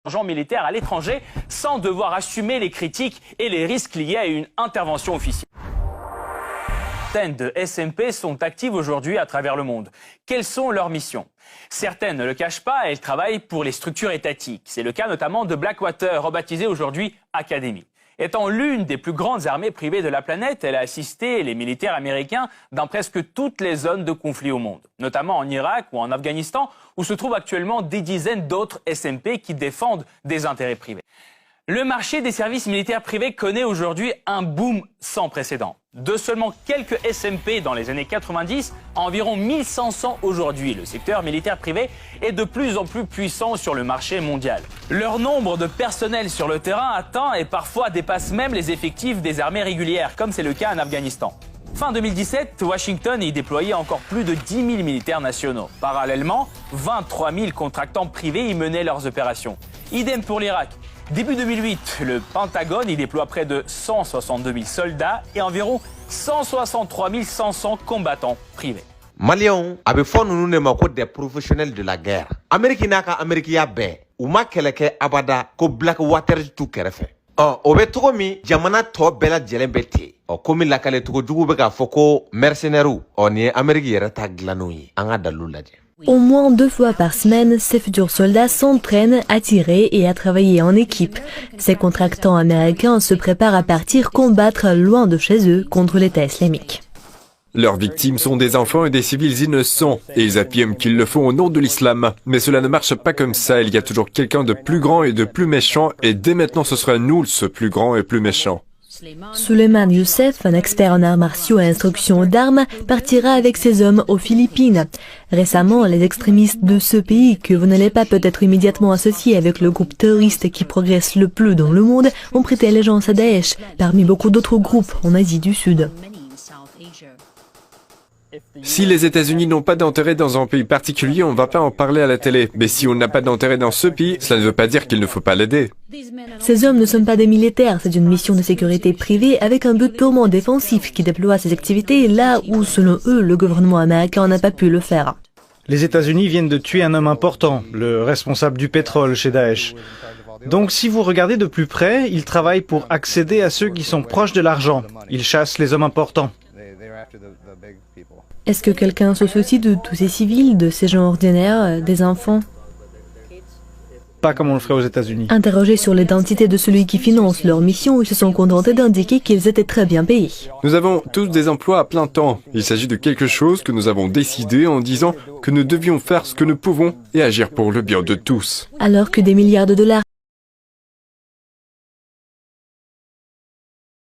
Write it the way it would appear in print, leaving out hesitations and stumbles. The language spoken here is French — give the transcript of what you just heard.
Argent militaire à l'étranger sans devoir assumer les critiques et les risques liés à une intervention officielle. Certaines de SMP sont actives aujourd'hui à travers le monde. Quelles sont leurs missions? Certaines ne le cachent pas, elles travaillent pour les structures étatiques. C'est le cas notamment de Blackwater, rebaptisée aujourd'hui Academy. Étant l'une des plus grandes armées privées de la planète, elle a assisté les militaires américains dans presque toutes les zones de conflit au monde, notamment en Irak ou en Afghanistan, où se trouvent actuellement des dizaines d'autres SMP qui défendent des intérêts privés. Le marché des services militaires privés connaît aujourd'hui un boom sans précédent. De seulement quelques SMP dans les années 90 à environ 1500 aujourd'hui, le secteur militaire privé est de plus en plus puissant sur le marché mondial. Leur nombre de personnel sur le terrain atteint et parfois dépasse même les effectifs des armées régulières, comme c'est le cas en Afghanistan. Fin 2017, Washington y déployait encore plus de 10 000 militaires nationaux. Parallèlement, 23 000 contractants privés y menaient leurs opérations. Idem pour l'Irak. Début 2008, le Pentagone y déploie près de 162 000 soldats et environ 163 500 combattants privés. Maliens, avec fond nous des professionnels de la guerre. Amérique n'a qu'à Amérique ya bé. Ou ma keleke abada ko Blackwater tout kerefe. Obetomi, jamana to bela djelembete. Komi lakale tuko jugu beka foko mercenaires. Ni Amérique yera ta glanoui. Anga dalulaje. Au moins 2 fois par semaine, ces futurs soldats s'entraînent à tirer et à travailler en équipe. Ces contractants américains se préparent à partir combattre loin de chez eux contre l'État islamique. Leurs victimes sont des enfants et des civils innocents, et ils affirment qu'ils le font au nom de l'islam. Mais cela ne marche pas comme ça, il y a toujours quelqu'un de plus grand et de plus méchant, et dès maintenant ce sera nous ce plus grand et plus méchant. Suleiman Youssef, un expert en arts martiaux et instruction d'armes, partira avec ses hommes aux Philippines. Récemment, les extrémistes de ce pays, que vous n'allez pas peut-être immédiatement associer avec le groupe terroriste qui progresse le plus dans le monde, ont prêté allégeance à Daesh, parmi beaucoup d'autres groupes en Asie du Sud. Si les États-Unis n'ont pas d'intérêt dans un pays particulier, on ne va pas en parler à la télé. Mais si on n'a pas d'intérêt dans ce pays, cela ne veut pas dire qu'il ne faut pas l'aider. Ces hommes ne sont pas des militaires, c'est une mission de sécurité privée avec un but purement défensif qui déploie ses activités là où, selon eux, le gouvernement américain n'a pas pu le faire. Les États-Unis viennent de tuer un homme important, le responsable du pétrole chez Daesh. Donc si vous regardez de plus près, ils travaillent pour accéder à ceux qui sont proches de l'argent. Ils chassent les hommes importants. Est-ce que quelqu'un se soucie de tous ces civils, de ces gens ordinaires, des enfants? Pas comme on le ferait aux États-Unis. Interrogés sur l'identité de celui qui finance leur mission, ils se sont contentés d'indiquer qu'ils étaient très bien payés. Nous avons tous des emplois à plein temps. Il s'agit de quelque chose que nous avons décidé en disant que nous devions faire ce que nous pouvons et agir pour le bien de tous. Alors que des milliards de dollars